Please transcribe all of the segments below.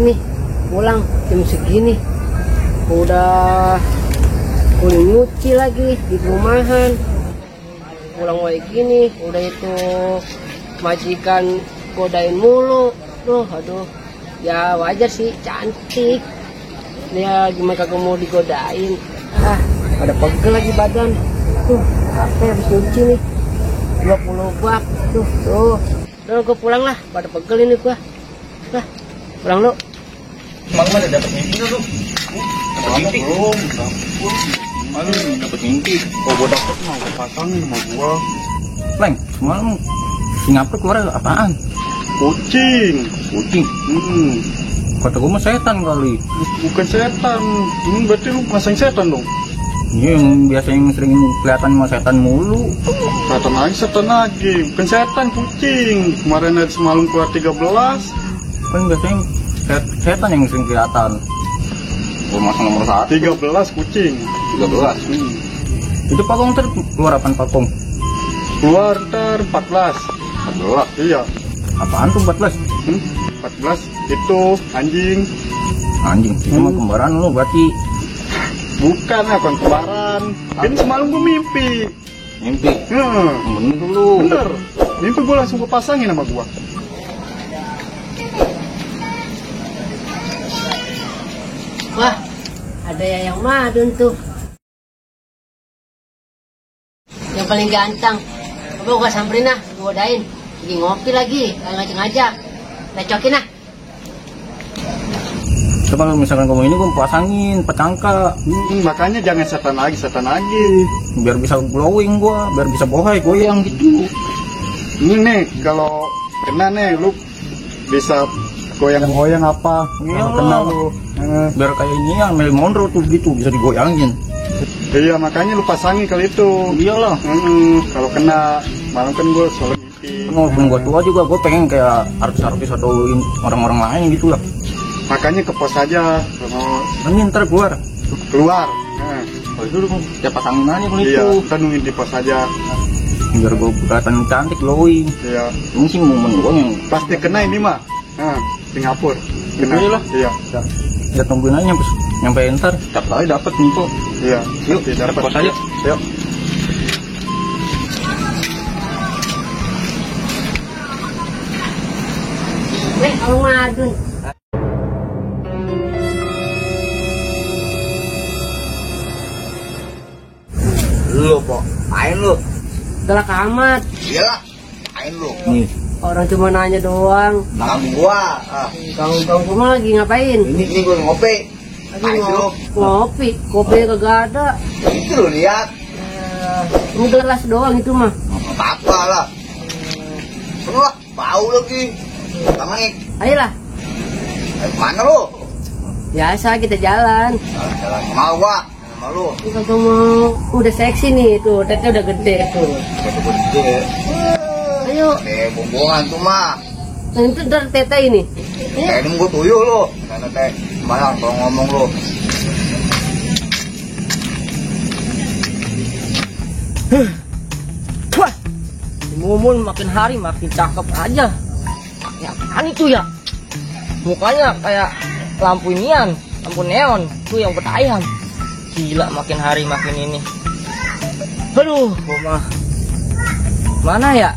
nih pulang jam segini. Udah kuling nyuci lagi di rumahan. Pulang kayak gini, udah itu majikan godain mulu. Aduh. Ya wajar sih, cantik. Dia gimana kagak mau digodain. Pada pegel lagi badan. Capek habis nyuci nih. 20 bak. Tuh. Udah gue pulang lah, pada pegel ini gua. Pulang lu. Emang mana dapat mimpi lu? Mimpi belum. Mana dapat mimpi? Oh, gua dapat mau pasangin sama gua. Leng, semalam Singapura keluar apaan? Kucing. Kata gua mah setan kali. Bukan setan. Ini berarti lu pasang setan dong. Iya, yang biasanya sering kelihatan sama setan mulu. Setan lagi. Bukan setan, kucing. Kemarin ada semalam keluar 13. Kan biasanya setan yang sering kelihatan. Gua masang nomor 1. 13 kucing. 13. Itu pakong keluar apaan pakong? Keluar ntar 14. 14. Iya. Apaan tuh 14? 14 itu anjing. Anjing, itu mah kembaran lu berarti. Bukan kembaran. Ini semalam gua mimpi. Mimpi? Bener dulu. Bener. Mimpi gua langsung gua pasangin sama gua. Wah, ada yang madun tuh. Yang paling ganteng. Coba gua samperin lah, gua godain. Lagi ngopi lagi, ngajak-ngajak. Lecokin lah. Coba kalau misalkan kamu ini gue pasangin pecangka. Makanya jangan setan lagi. Biar bisa glowing gua, biar bisa bohai goyang gitu. Ini nih, kalau kena nih, lu bisa goyang-goyang apa? Iya, kena lu. Biar kayak ini ya, Marilyn Monroe tuh gitu, bisa digoyangin. Iya, makanya lu pasangin kali itu. Iyalah. Kalau kena, malam kan gue selalu mimpi. Walaupun gua tua juga, gue pengen kayak artis-artis atau orang-orang lain gitu lah. Makanya ke pos aja. Nanti ntar keluar. Kalau itu ya pasangin aja kalau Iya, itu. kita nungguin di pos aja. Biar gue kelihatan cantik, glowing. Iya. Ini sih momen gue yang Pasti kena ini mah. Singapura. Kena. Iya lah. Iya. ya tungguin aja nyampe ntar. Tiap kali dapet nih kok. Iya. Yuk, kita pos aja. Yuk. Kalau madun. Lu kok main lu? Galak amat. Iyalah, main lu. Nih, Orang cuma nanya doang. Kamu gua. Kamu rumah lagi ngapain? Ini gua ngopi. Lagi ngopi. Kopi kagak ada. Itu lu lihat. Ini gelas doang itu mah. Apa lah. Lu bau lagi. Tamangik. Ayolah. Mana lu? Biasa kita jalan. Jalan mau gua. Sama lu. Kalau mau udah seksi nih tuh, tetenya udah gede tuh. Gede. Ayo. Bumbungan tuh mah. Nah, itu dari tete ini. Kayak ini gua tuyuh lu. Karena teh malah kalau ngomong lu. Wah, si Mumun makin hari makin cakep aja. Ya apaan itu ya? Mukanya kayak lampu inian, lampu neon, tuh yang petayam. Gila, makin hari makin ini. Aduh, gua mah mana ya?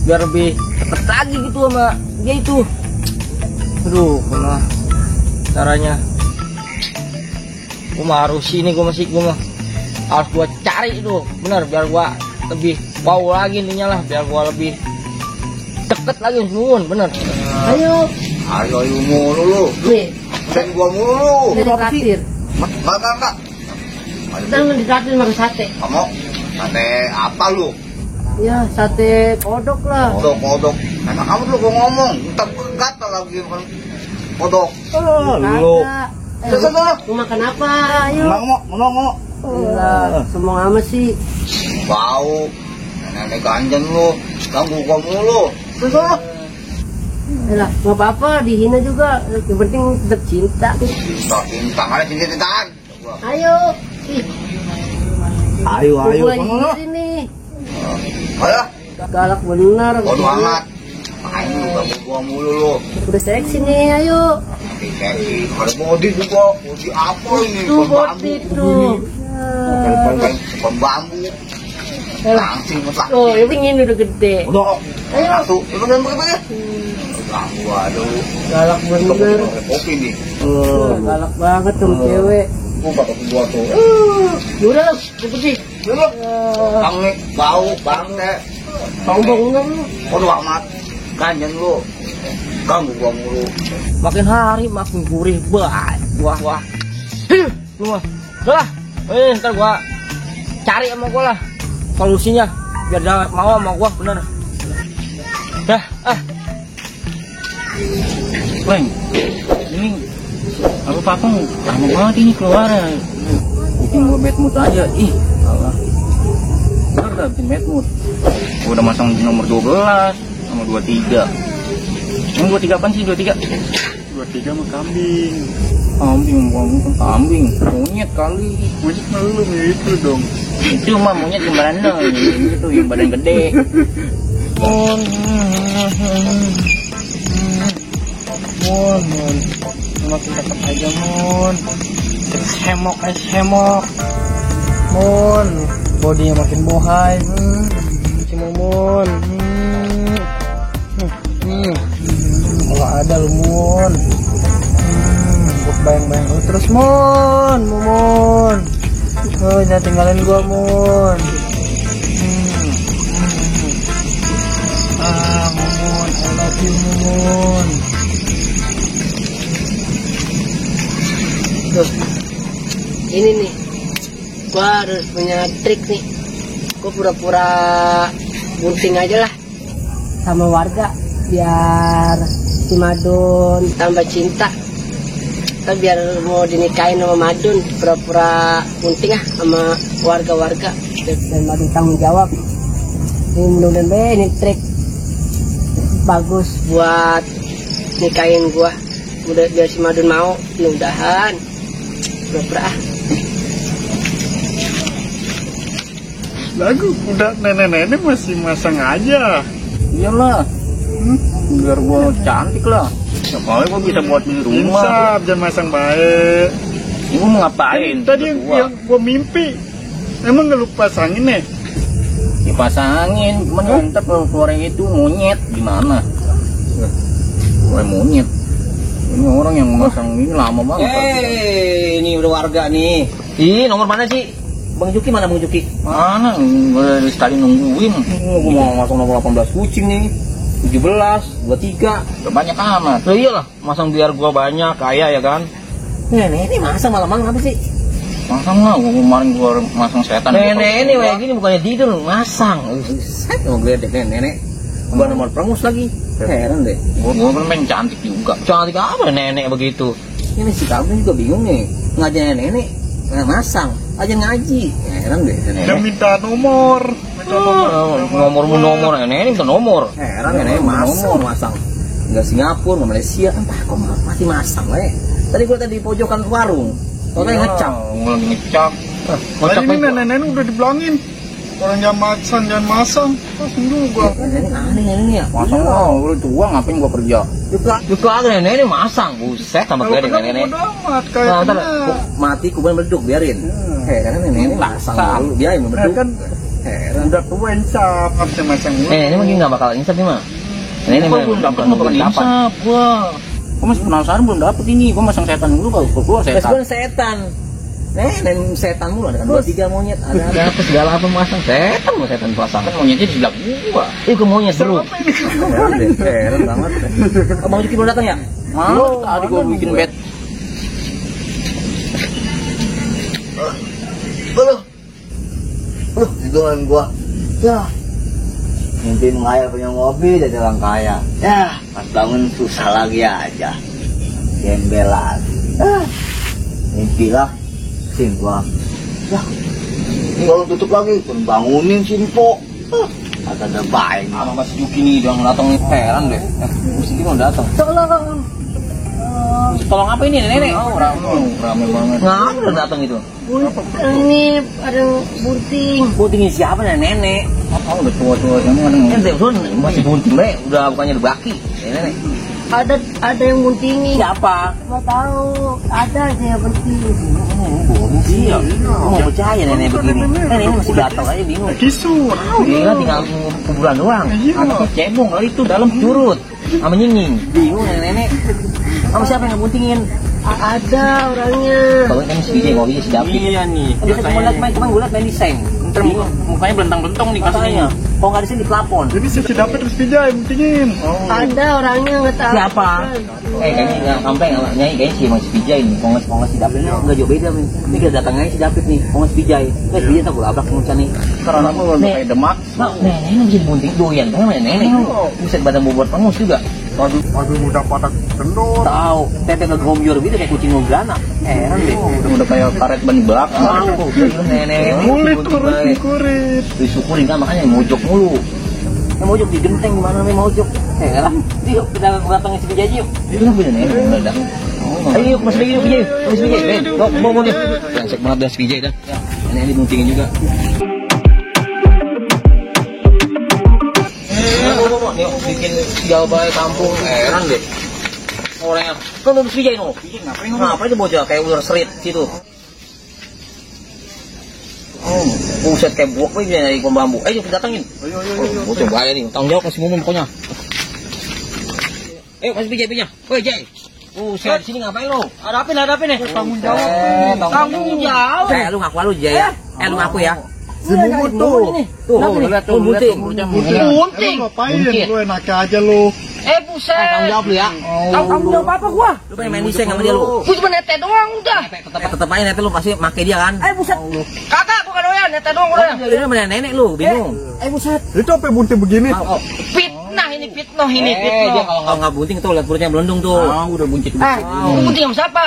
Biar lebih cepet lagi gitu sama dia itu. Aduh, gimana caranya? Gua mah harus ini, gua mah harus gua cari itu, bener, biar gua lebih bau lagi ininya lah, biar gua lebih deket lagi Mumun, bener. Ayo Mulu lu. nih, Dan gua mulu. ini traktir. Makan enggak? Jangan ditraktir makan sate. Kamu sate apa lu? Ya, sate kodok lah. Kodok. Emang kamu lu gua ngomong, entar gatal lagi makan kodok. lu. Ayo, mau makan apa? Ayo. Ngomong. Gila, semua amat sih. Bau. Nenek ganjen lu. Ganggu gua mulu. Susah. Yalah, nggak apa-apa, dihina juga. Yang penting tetap cinta. Bintang ada cintaan. Ayo. Ih, Ayo. gua lagi di sini. Ayo. Galak bener. Bodo amat. Ngapain lu ganggu gua mulu lu? Udah seksi nih, ayo. Seksi. Ada body juga. Body apa ini? Tuh body tuh. Bukan bambu. Langsing masak. Oh, yang ini udah gede. Udah. Ayo. Satu. Itu kan bagaimana? Ganggu aduh. Galak bener. Kopi nih. Galak banget tuh cewek. Gua bakal gua tuh. Udah lah, cepet sih. Kange, bau, bangke. Bau bangunan lu. Bodo amat. Ganjen lu. Ganggu gua mulu. Makin hari makin gurih. Wah. Lu mah. Udah lah. Ntar gua cari sama gua lah solusinya. Biar dia mau sama gua bener. Dah, Leng, ini aku patung lama banget ini keluar ya. Bikin gua bad mood aja. Ih, salah. Bener dah bikin bad mood. Gua udah masang nomor 12 sama 23. Yang 23 apaan sih 23? 23 mah kambing. Kambing, bukan kambing. Monyet kali. Monyet belum ya itu dong. Itu mah monyet kembaran dong. Itu yang badan gede. Mon, makin dekat aja mon. Hemok. Mon, bodinya makin bohai. Si Momon. Kalau ada lu mon. Buat bayang-bayang lu terus mon. Oh, jangan tinggalin gua mon. Momon, I love you Momon. tuh. Ini nih. Gua harus punya trik nih. Gua pura-pura bunting aja lah sama warga biar si Madun tambah cinta. Kita biar mau dinikahin sama Madun, pura-pura bunting sama warga-warga dan Madun tanggung jawab. Ini mudah-mudahan ini trik bagus buat nikahin gua. Udah biar si Madun mau, mudah-mudahan. Pura-pura. Lagu udah nenek-nenek masih masang aja. Iyalah. Biar gua cantik lah. Sekali gua bisa buat di rumah. Insap, jangan masang baik. Ini gua mau ngapain? Tadi yang gua mimpi, emang nggak lupa pasangin nih? Dipasangin, cuman ntar kalau keluarnya itu monyet gimana? Keluar monyet. Ini orang yang masang ini lama banget. Ini udah warga nih. Ih, nomor mana sih? Bang Juki mana Bang Juki? Mana? Gua dari tadi nungguin. Gua mau masang nomor 18 kucing nih. 17, 23. Udah banyak amat. Loh iyalah, masang biar gua banyak, kaya ya kan? Nenek ini masang malam-malam apa sih? Masang lah, gua kemarin gua masang setan. Nenek ini kayak gini bukannya tidur, masang. Set mau gede nenek. Gua nomor prengus lagi. Heran deh. Gua main cantik juga. Cantik apa nenek begitu? Ini si kambing juga bingung nih. Ngajarin nenek masang, aja ngaji. Heran deh Dia nenek. minta nomor. Nomor nenek minta nomor. Heran nenek masang. Enggak Singapura, enggak Malaysia, entah kok masih masang lah. Tadi gua tadi di pojokan warung. Totalnya ngecap. Gua lagi ngecap. Nah, ini nenek-nenek udah dibilangin. Orang jangan masang. Pasang juga. Nenek aneh nenek ya. Masang lah, gua tua ngapain gua kerja? Juga ada nenek masang. Buset sama Kalau gede kena nenek. bodo amat kayak Nah, ntar kena. mati kuburan beduk biarin. Heran nenek masang dulu biarin Nah, beduk. kan Heran. udah tua insap. Harusnya masang dulu. Ini mungkin nggak bakal insap nih mah. Ini Gua belum dapet mau insap gua. Gua masih penasaran belum dapet ini. Gua masang setan dulu kalau gua setan. Setan. Dan setan mulu ada kan 23 monyet ada apa segala apa masang setan mau setan pasang. Kan monyetnya di sebelah gua. Itu monyet seru. Heran banget. Abang Juki belum datang ya? Malu tadi gua bikin bed. Hitungan gua. Ya. Mimpi mengayal punya mobil jadi orang kaya. Ya, pas bangun susah lagi aja. Gembelan. Mimpi lah. Sin gua. Ya. Ini kalau tutup lagi pun bangunin Simpo. Ada baik. Sama Mas Yuki nih udah datang nih. Heran deh. Mesti gimana datang? Tolong apa ini nenek? Oh, rame banget. Ngapa udah datang itu? Ini ada bunting. Buntingnya siapa nenek? Oh, udah tua-tua semua nih. Ente masih bunting be, udah bukannya udah baki. Nenek. Ada yang buntingin. Siapa? Nggak tahu. Ada sih yang penting. Iya. Mau percaya nenek begini. Nenek ini masih gatal aja bingung. Kisur. Iya, tinggal kuburan doang. Anaknya cebong kali itu dalam curut. Sama nyinging. Bingung nenek. Sama siapa yang ngebuntingin? Ada orangnya. Kalau kan si DJ ngopi si David. Iya nih. Bisa cuma lihat main, cuma gue lihat main di seng. Ntar mukanya belentang-belentong nih Katanya. kasarnya. Kalau nggak di sini di plafon. Jadi si dapat terus pijai, pentingin. Ada orangnya nggak tahu. Siapa? Kayaknya nggak sampai nggak nyai kayaknya si Mas Pijay nih. Kalau nggak si David nggak jauh beda nih. Ini kita datang aja si David nih. Kalau nggak si Pijay, nggak si Pijay tak gue labrak muncul nih. Karena aku udah kayak demak. Nah, nenek ini bisa bunting doyan, kan nenek. Bisa badan bobot pengus juga. Waduh udah pada kendor. Tahu, teteh ngegomyor gitu kayak kucing ngeganak. Heran deh. Udah kayak karet ban belakang. Aku nenek. Kulit kurit. Disyukurin kan makanya mojok mulu. Yang mojok di genteng gimana nih mojok? Heran. Yuk kita datangin si Pijay yuk. Ini bener nenek udah. Ayo yuk Mas Pijay yuk Pijay. Mas Pijay, bawa nih. Langsung banget dah si Pijay dah. Nenek ini buntingin juga. Yuk bikin jauh baik kampung heran deh orangnya kan udah Pijay no ngapain itu bocah kayak ular serit situ buset kayak buak aja dari pohon bambu ayo kita datangin bocah bahaya nih tanggung jawab masih ngomong pokoknya ayo masih Pijay woi Jay buset sini ngapain lo hadapin nih tanggung jawab lu ngaku lu Jay ya lu ngaku ya Semut tuh. Lihat tuh bunting. Bunting. Ngapain lu enak aja lu. Buset. Tanggung jawab lu ya. Tanggung jawab apa gua? Lu pengen main diseng sama dia lu. Gua cuma nete doang udah. Tetep aja nete lu pasti make dia kan. Buset. Kakak gua doyan nete doang gua doyan. Dia mana nenek lu bingung. Buset. Itu apa bunting begini? Fitnah ini fitnah. Dia kalau nggak bunting tuh lihat perutnya belendung tuh. Udah buncit. Bunting sama siapa?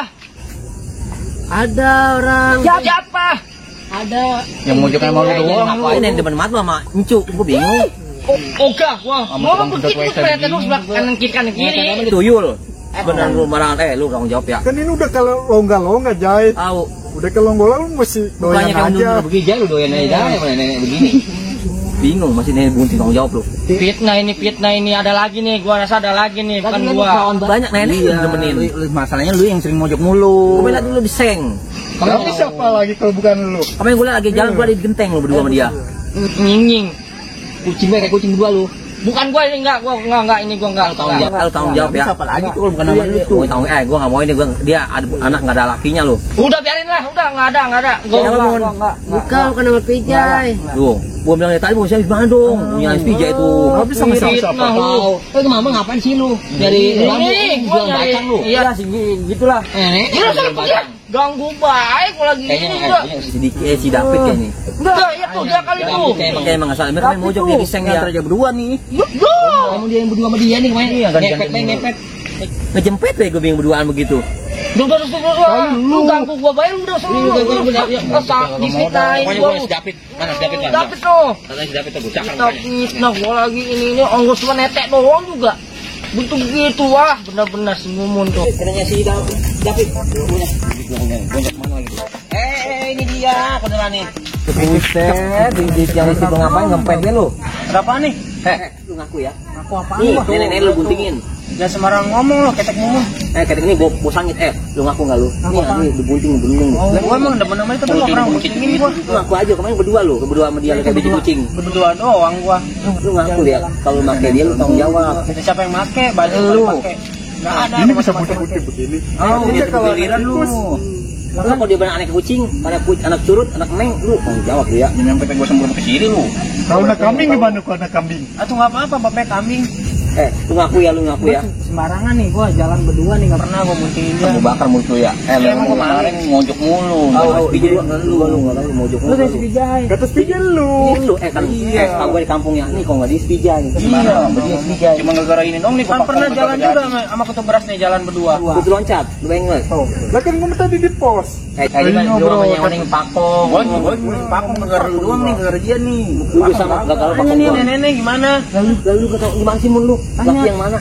Ada orang. Siapa? Ada. Yang mojoknya malu doang. Ngapain yang depan mat lu sama encu? Gua bingung. Ogah, wah. Mau begitu ternyata lu sebelah kanan kiri. Tuyul. Beneran lu barangan lu tanggung jawab ya. Kan ini udah kalau longga Jai. Tahu. Udah kalau lu masih doyan Bukannya kamu aja. dulu begini lu doyan aja sama nenek begini. Bingung masih nenek bunting tanggung jawab lu. Fitnah ini ada lagi nih, gua rasa ada lagi nih, bukan gua. Banyak nenek yang nemenin. Masalahnya lu yang sering mojok mulu. Gua lihat dulu di seng. Tapi siapa lagi kalau bukan lu? Kemarin gue lagi jalan, gue di genteng lu berdua sama dia. Nying. Kucing kayak kucing berdua lu. Bukan gua ini enggak, ini gua enggak. Tanggung jawab ya. Siapa lagi tuh kalau bukan nama lu tuh? Gue nggak mau ini, dia ada anak nggak ada lakinya lu. Udah biarin lah, udah nggak ada. Gua enggak. Bukan nama Pijay. Tuh, gue bilang tadi mau siapa gimana dong? Punya Pijay tuh. Nggak bisa siapa tahu. Itu mama ngapain sih lu? Dari gua bacang lu. Iya sih gitulah. Ganggu baik lagi ini juga. Si David kayaknya. Enggak, ya tuh dia kali tuh. Kayak emang asal mereka main mojok dia di seng dia. Aja berdua nih. Kamu dia yang berdua sama dia nih kemarin. Ngepet. Ngejempet deh gue bingung berduaan begitu. Udah, lu ganggu gua bayar udah semua. Disfitnahin gua. David, mana si David kan? David tuh. Katanya si David tuh bocah kan. Fitnah gua lagi ini ongkos cuma netek doang juga. Betul gitu wah, benar-benar si Mumun tuh. Katanya si David punya. Bonjak mana lagi? Ini dia beneran nih. Buset, di yang itu ngapain ngempet dia lu? Berapa nih? Lu ngaku ya. Aku apaan? Nih, nenek lu buntingin. Jangan sembarang ngomong lo, ketek ngomong. Ketek ini gua sangit. Lu ngaku enggak lu? Nih, dibunting. Lah gua emang demen-demen itu tuh orang buntingin gua. Lu ngaku aja kemarin berdua sama dia kayak biji kucing. Berdua doang gua. Lu ngaku ya. Kalau make dia lu tanggung jawab. Siapa yang make? Banyak lu. Enggak ada. Ini bisa bunting begini. Dia kalau giliran lu. Karena kalau dia benar anak kucing, anak curut, anak meng, lu tanggung jawab lu ya. Jangan sampai gua sembunyi ke sini lu. Kalau anak kambing gimana kalau anak kambing? Atau enggak apa-apa, bapak kambing. Lu ngaku ya. Sembarangan nih gua jalan berdua nih enggak pernah gua buntingin dia. Kamu bakar mulut lu ya. Emang kemarin ngojok mulu. Pijay lu enggak tahu mojok mulu. Lu dari Pijay. Kata Pijay lu. Ini lu kan kalau gua di kampungnya nih kok enggak di Pijay. Iya, Pijay. Cuma gara-gara ini dong nih Kan pernah jalan juga sama ketua beras nih jalan berdua. Lu loncat, lu bayangin. Lah kan gua tadi di pos. Tadi kan lu sama yang pakong. Gua pakong gara-gara lu doang nih, gara-gara dia nih. Lu sama gagal pakong. Nih nenek gimana? Lalu kata gimana sih mun lu? Laki yang mana?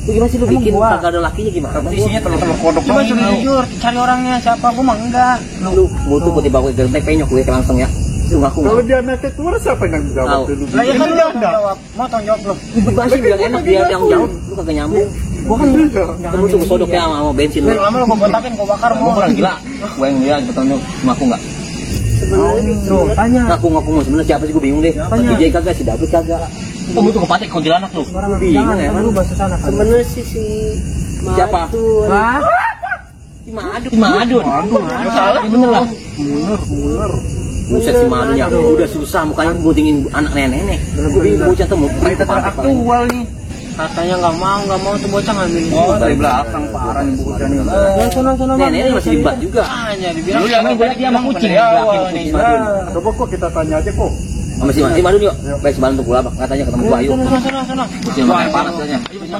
Lu gimana sih lu bikin kagak ada lakinya gimana? Isinya telur kodok. Coba jujur, cari orangnya siapa? Gua mah enggak. Lu mutu kok tiba gue genteng penyok gue langsung ya. ngaku. Kalau dia nanti keluar siapa yang Tahu. jawab dulu? Lah ya kan Ini dia ada. jawab. Mau tanggung jawab lo. Bebas sih bilang enak dia yang jawab. Lu kagak nyambung. Gua kan kamu tuh sodoknya sama bensin. Lama lo gua botakin, gua bakar mau. Gua gila. Gua yang lihat bertanya ngaku enggak? Sebenarnya Tanya. Ngaku mau sebenarnya siapa sih gua bingung deh. Si Jay kagak, si David kagak. Kamu tuh kepatik kuntilanak lu. Bingung ya. Lu bahasa sana kan. sebenarnya sih si Siapa? Madun. Si Madun. Salah bener lah. Bener. Buset si Madun ya. Udah susah mukanya guntingin anak nenek. Gua bingung bocah temu. Kita aktual nih. Katanya nggak mau tuh bocah ngambil. Oh, dari belakang parah nih bocah nih. Nenek masih libat juga. Hanya dibilang kami boleh dia sama kucing. Coba kok kita tanya aja kok. Sama si Madun yuk. Baik si Madun tuh pulang katanya ketemu gua ayo. Sana. Kucing makan panas katanya.